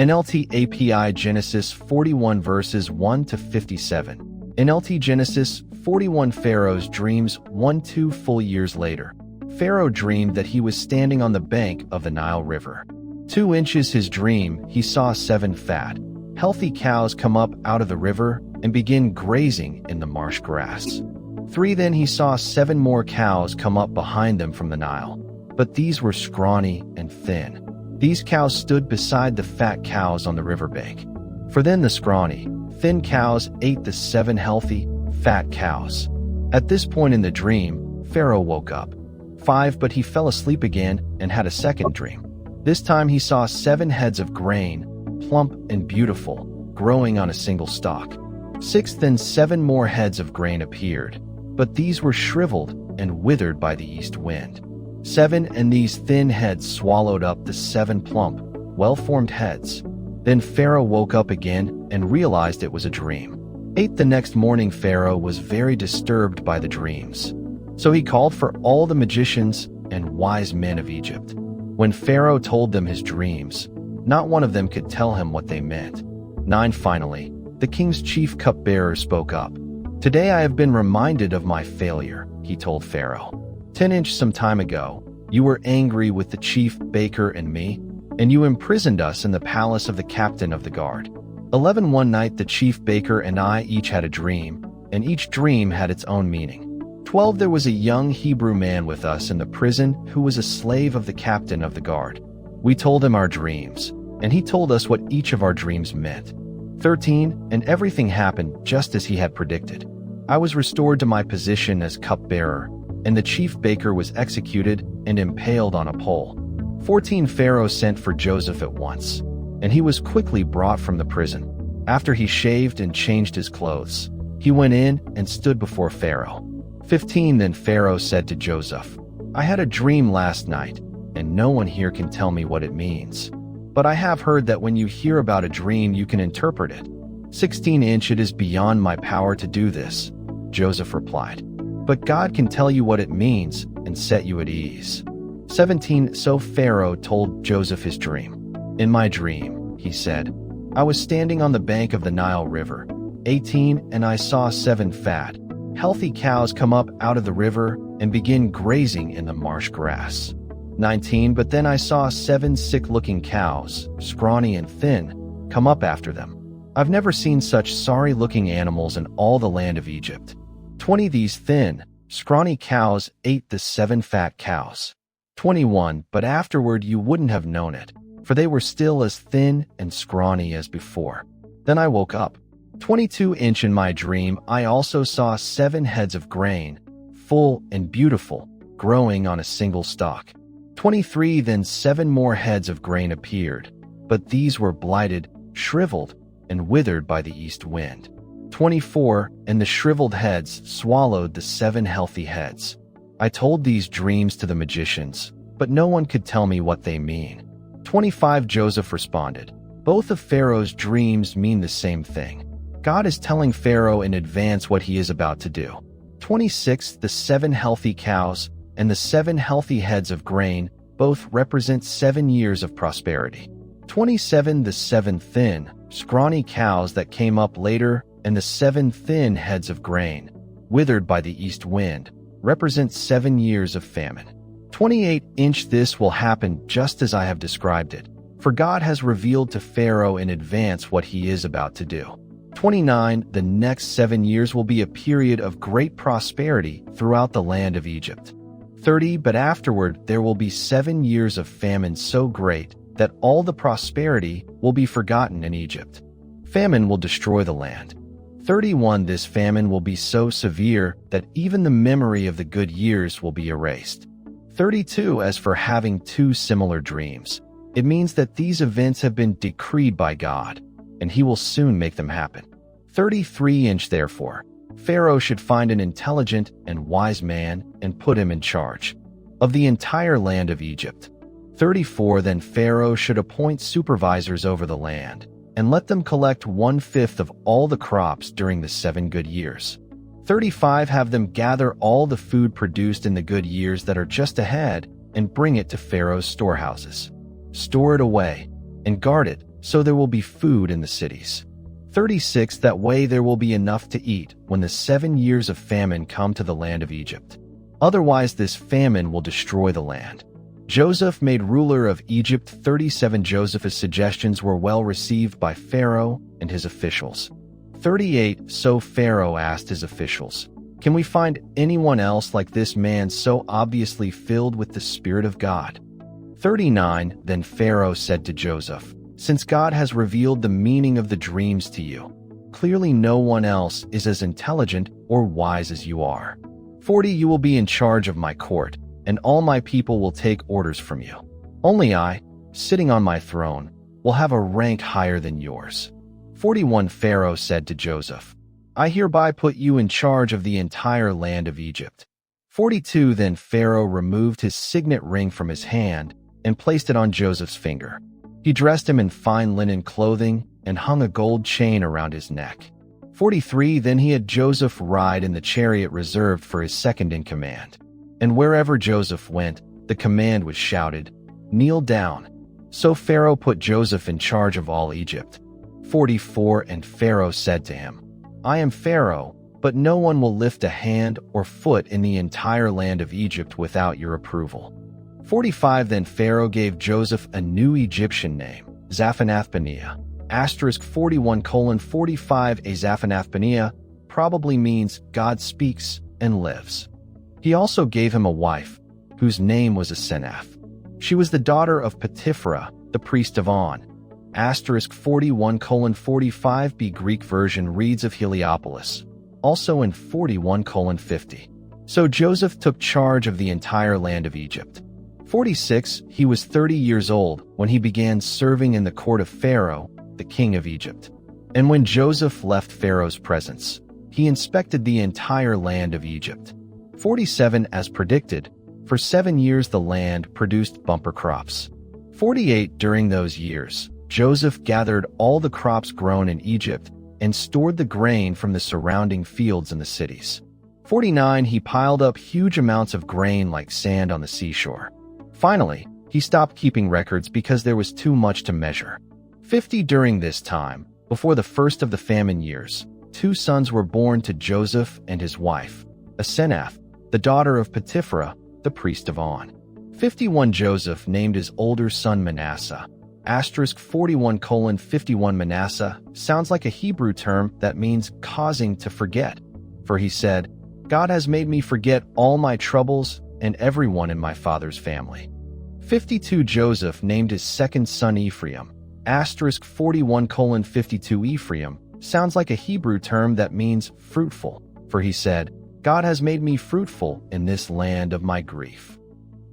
NLT API Genesis 41 verses 1 to 57. NLT Genesis 41 Pharaoh's dreams 1-2 full years later. Pharaoh dreamed that he was standing on the bank of the Nile River. 2 inches his dream, he saw 7 fat, healthy cows come up out of the river and begin grazing in the marsh grass. 3 Then he saw 7 more cows come up behind them from the Nile, but these were scrawny and thin. These cows stood beside the fat cows on the riverbank. For then the scrawny, thin cows ate the 7 healthy, fat cows. At this point in the dream, Pharaoh woke up. 5 But he fell asleep again and had a second dream. This time he saw 7 heads of grain, plump and beautiful, growing on a single stalk. 6 Then 7 more heads of grain appeared, but these were shriveled and withered by the east wind. 7 And these thin heads swallowed up the 7 plump, well-formed heads. Then Pharaoh woke up again and realized it was a dream. 8 The next morning Pharaoh was very disturbed by the dreams. So he called for all the magicians and wise men of Egypt. When Pharaoh told them his dreams, not one of them could tell him what they meant. 9 Finally, the king's chief cupbearer spoke up. Today I have been reminded of my failure, he told Pharaoh. 10 Some time ago, you were angry with the chief baker and me, and you imprisoned us in the palace of the captain of the guard. 11 One night the chief baker and I each had a dream, and each dream had its own meaning. 12 There was a young Hebrew man with us in the prison who was a slave of the captain of the guard. We told him our dreams, and he told us what each of our dreams meant. 13 And everything happened just as he had predicted. I was restored to my position as cupbearer, and the chief baker was executed and impaled on a pole. 14 Pharaoh sent for Joseph at once, and he was quickly brought from the prison. After he shaved and changed his clothes, he went in and stood before Pharaoh. 15 Then Pharaoh said to Joseph, I had a dream last night, and no one here can tell me what it means. But I have heard that when you hear about a dream you can interpret it. 16 It is beyond my power to do this, Joseph replied. But God can tell you what it means and set you at ease. 17 So Pharaoh told Joseph his dream. In my dream, he said, I was standing on the bank of the Nile River. 18 And I saw 7 fat, healthy cows come up out of the river and begin grazing in the marsh grass. 19 But then I saw 7 sick-looking cows, scrawny and thin, come up after them. I've never seen such sorry-looking animals in all the land of Egypt. 20 These thin, scrawny cows ate the 7 fat cows. 21 But afterward you wouldn't have known it, for they were still as thin and scrawny as before. Then I woke up. 22 In my dream I also saw 7 heads of grain, full and beautiful, growing on a single stalk. 23 Then 7 more heads of grain appeared, but these were blighted, shriveled, and withered by the east wind. 24 And the shriveled heads swallowed the 7 healthy heads. I told these dreams to the magicians, but no one could tell me what they mean. 25 Joseph responded, both of Pharaoh's dreams mean the same thing. God is telling Pharaoh in advance what he is about to do. 26 The 7 healthy cows and the 7 healthy heads of grain both represent 7 years of prosperity. 27 The 7 thin, scrawny cows that came up later and the 7 thin heads of grain, withered by the east wind, represent 7 years of famine. 28 This will happen just as I have described it, for God has revealed to Pharaoh in advance what he is about to do. 29 The next 7 years will be a period of great prosperity throughout the land of Egypt. 30 But afterward there will be 7 years of famine so great that all the prosperity will be forgotten in Egypt. Famine will destroy the land. 31 This famine will be so severe that even the memory of the good years will be erased. 32 As for having 2 similar dreams, it means that these events have been decreed by God, and he will soon make them happen. 33 Therefore, Pharaoh should find an intelligent and wise man and put him in charge of the entire land of Egypt. 34 Then Pharaoh should appoint supervisors over the land, and let them collect 1/5 of all the crops during the 7 good years. 35 Have them gather all the food produced in the good years that are just ahead and bring it to Pharaoh's storehouses. Store it away and guard it so there will be food in the cities. 36 That way there will be enough to eat when the 7 years of famine come to the land of Egypt. Otherwise this famine will destroy the land. Joseph made ruler of Egypt. 37 Joseph's suggestions were well received by Pharaoh and his officials. 38 So Pharaoh asked his officials, "Can we find anyone else like this man so obviously filled with the Spirit of God?" 39 Then Pharaoh said to Joseph, "Since God has revealed the meaning of the dreams to you, clearly no one else is as intelligent or wise as you are. 40 You will be in charge of my court, and all my people will take orders from you. Only I, sitting on my throne, will have a rank higher than yours." 41 Pharaoh said to Joseph, "I hereby put you in charge of the entire land of Egypt." 42 Then Pharaoh removed his signet ring from his hand and placed it on Joseph's finger. He dressed him in fine linen clothing and hung a gold chain around his neck. 43 Then he had Joseph ride in the chariot reserved for his second-in-command. And wherever Joseph went, the command was shouted, "Kneel down." So Pharaoh put Joseph in charge of all Egypt. 44 And Pharaoh said to him, "I am Pharaoh, but no one will lift a hand or foot in the entire land of Egypt without your approval." 45 Then Pharaoh gave Joseph a new Egyptian name, Zaphanath-Paneah. *41:45 A Zaphanath-Paneah probably means God speaks and lives. He also gave him a wife, whose name was Asenath. She was the daughter of Potipharah, the priest of On. *41:45 B Greek version reads of Heliopolis, also in 41:50. So Joseph took charge of the entire land of Egypt. 46 He was 30 years old when he began serving in the court of Pharaoh, the king of Egypt. And when Joseph left Pharaoh's presence, he inspected the entire land of Egypt. 47 As predicted, for 7 years the land produced bumper crops. 48 During those years, Joseph gathered all the crops grown in Egypt and stored the grain from the surrounding fields in the cities. 49 He piled up huge amounts of grain like sand on the seashore. Finally, he stopped keeping records because there was too much to measure. 50 During this time, before the first of the famine years, 2 sons were born to Joseph and his wife, Asenath, the daughter of Potipharah, the priest of On. 51 Joseph named his older son Manasseh. *41:51 Manasseh sounds like a Hebrew term that means causing to forget. For he said, "God has made me forget all my troubles and everyone in my father's family." 52 Joseph named his second son Ephraim. *41:52 Ephraim sounds like a Hebrew term that means fruitful. For he said, "God has made me fruitful in this land of my grief."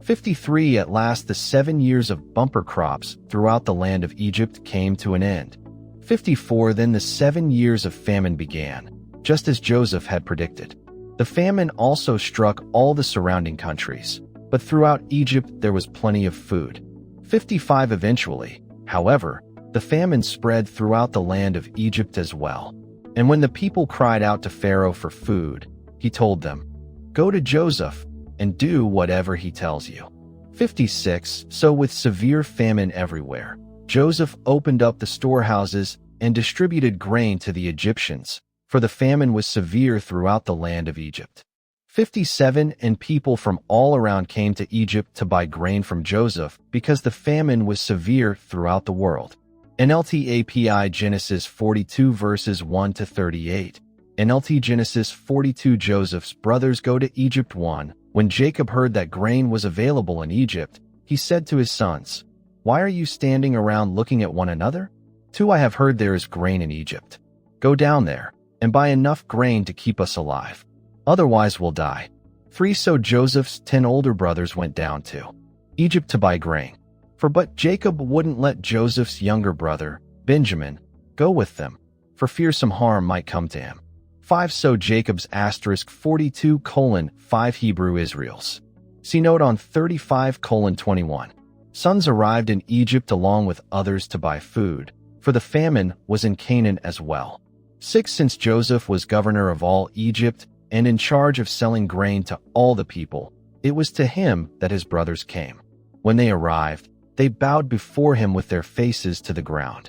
53 At last the 7 years of bumper crops throughout the land of Egypt came to an end. 54 Then the 7 years of famine began, just as Joseph had predicted. The famine also struck all the surrounding countries, but throughout Egypt there was plenty of food. 55 Eventually, however, the famine spread throughout the land of Egypt as well. And when the people cried out to Pharaoh for food, he told them, "Go to Joseph and do whatever he tells you." 56 So with severe famine everywhere, Joseph opened up the storehouses and distributed grain to the Egyptians, for the famine was severe throughout the land of Egypt. 57 And people from all around came to Egypt to buy grain from Joseph because the famine was severe throughout the world. NLT API Genesis 42 verses 1-38. NLT Genesis 42 Joseph's brothers go to Egypt. 1 When Jacob heard that grain was available in Egypt, he said to his sons, "Why are you standing around looking at one another?" 2 I have heard there is grain in Egypt. Go down there and buy enough grain to keep us alive. Otherwise we'll die. 3 So Joseph's 10 older brothers went down to Egypt to buy grain. But Jacob wouldn't let Joseph's younger brother, Benjamin, go with them, for fear some harm might come to him. 5 So Jacob's *42:5 Hebrew Israel's. See note on 35:21. Sons arrived in Egypt along with others to buy food, for the famine was in Canaan as well. 6 Since Joseph was governor of all Egypt and in charge of selling grain to all the people, it was to him that his brothers came. When they arrived, they bowed before him with their faces to the ground.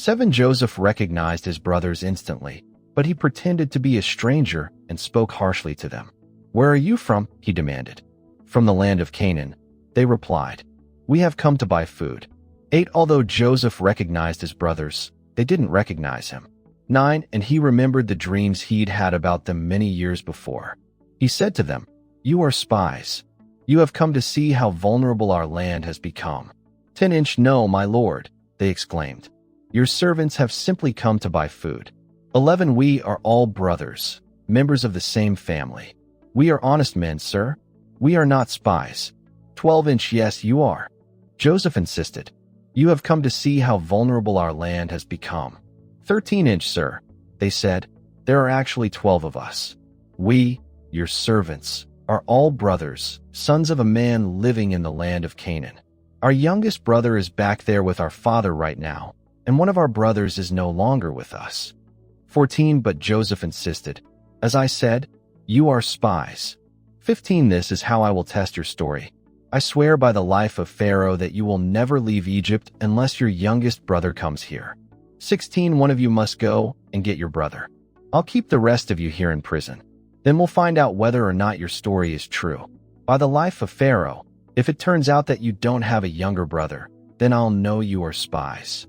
7 Joseph recognized his brothers instantly, but he pretended to be a stranger and spoke harshly to them. "Where are you from?" he demanded. "From the land of Canaan," they replied. "We have come to buy food." 8 Although Joseph recognized his brothers, they didn't recognize him. 9 And he remembered the dreams he'd had about them many years before. He said to them, "You are spies. You have come to see how vulnerable our land has become." 10 No, my lord, they exclaimed. "Your servants have simply come to buy food." 11 We are all brothers, members of the same family. We are honest men, sir. We are not spies. 12 Yes, you are, Joseph insisted. "You have come to see how vulnerable our land has become." 13 Sir, they said. "There are actually 12 of us. We, your servants, are all brothers, sons of a man living in the land of Canaan. Our youngest brother is back there with our father right now, and one of our brothers is no longer with us." 14 But Joseph insisted, "As I said, you are spies." 15 This is how I will test your story. I swear by the life of Pharaoh that you will never leave Egypt unless your youngest brother comes here. 16 One of you must go and get your brother. I'll keep the rest of you here in prison. Then we'll find out whether or not your story is true. By the life of Pharaoh, if it turns out that you don't have a younger brother, then I'll know you are spies.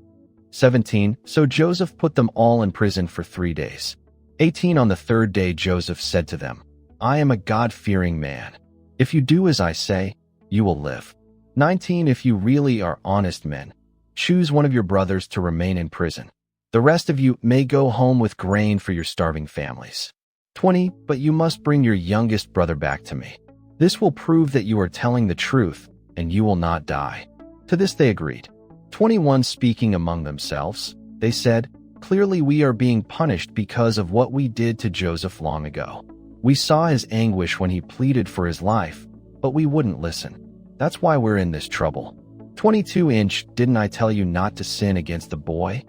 17 So Joseph put them all in prison for 3 days. 18 On the third day Joseph said to them, "I am a God-fearing man. If you do as I say, you will live." 19 If you really are honest men, choose one of your brothers to remain in prison. The rest of you may go home with grain for your starving families. 20 But you must bring your youngest brother back to me. This will prove that you are telling the truth, and you will not die. To this they agreed. 21 Speaking among themselves, they said, "Clearly we are being punished because of what we did to Joseph long ago. We saw his anguish when he pleaded for his life, but we wouldn't listen. That's why we're in this trouble." 22 Didn't I tell you not to sin against the boy?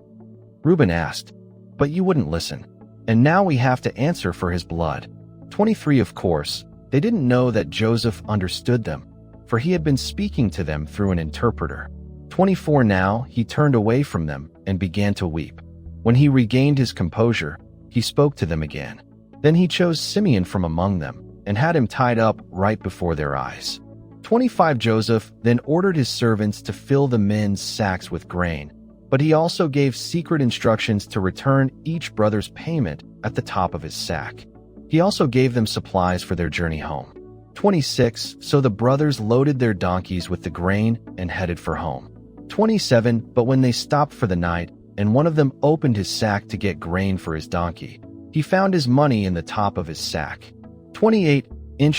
Reuben asked, "But you wouldn't listen. And now we have to answer for his blood." 23 Of course, they didn't know that Joseph understood them, for he had been speaking to them through an interpreter. 24 Now he turned away from them and began to weep. When he regained his composure, he spoke to them again. Then he chose Simeon from among them and had him tied up right before their eyes. 25 Joseph then ordered his servants to fill the men's sacks with grain, but he also gave secret instructions to return each brother's payment at the top of his sack. He also gave them supplies for their journey home. 26 So the brothers loaded their donkeys with the grain and headed for home. 27 But when they stopped for the night, and one of them opened his sack to get grain for his donkey, he found his money in the top of his sack. 28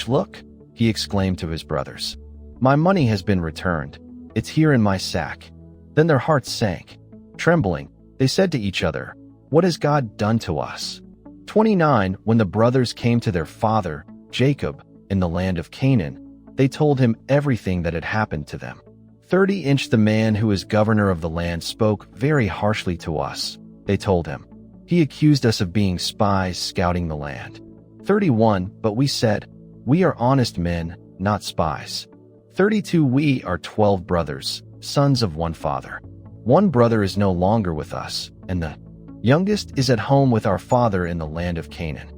Look, he exclaimed to his brothers. "My money has been returned. It's here in my sack." Then their hearts sank. Trembling, they said to each other, "What has God done to us?" 29 When the brothers came to their father, Jacob, in the land of Canaan, they told him everything that had happened to them. 30 The man who is governor of the land spoke very harshly to us, they told him. He accused us of being spies scouting the land. 31 But we said, "We are honest men, not spies." 32 We are 12 brothers, sons of one father. One brother is no longer with us, and the youngest is at home with our father in the land of Canaan.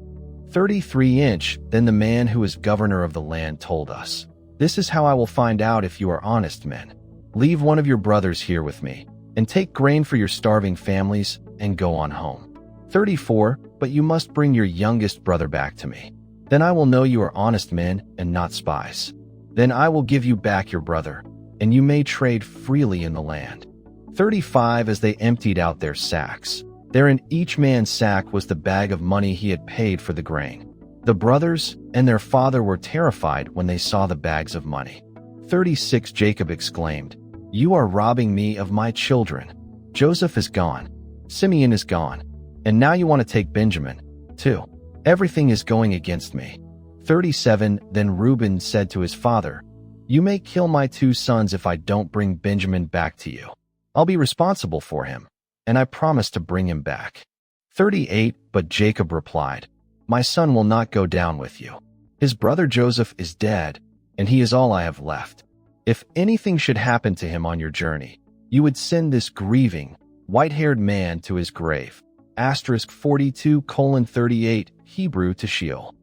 33 Then the man who is governor of the land told us, "This is how I will find out if you are honest men. Leave one of your brothers here with me, and take grain for your starving families, and go on home." 34 But you must bring your youngest brother back to me. Then I will know you are honest men and not spies. Then I will give you back your brother, and you may trade freely in the land. 35 As they emptied out their sacks, there in each man's sack was the bag of money he had paid for the grain. The brothers and their father were terrified when they saw the bags of money. 36 Jacob exclaimed, "You are robbing me of my children. Joseph is gone. Simeon is gone. And now you want to take Benjamin, too. Everything is going against me." 37 Then Reuben said to his father, "You may kill my 2 sons if I don't bring Benjamin back to you. I'll be responsible for him, and I promise to bring him back." 38 But Jacob replied, "My son will not go down with you. His brother Joseph is dead, and he is all I have left. If anything should happen to him on your journey, you would send this grieving, white-haired man to his grave. *42:38 Hebrew to Sheol.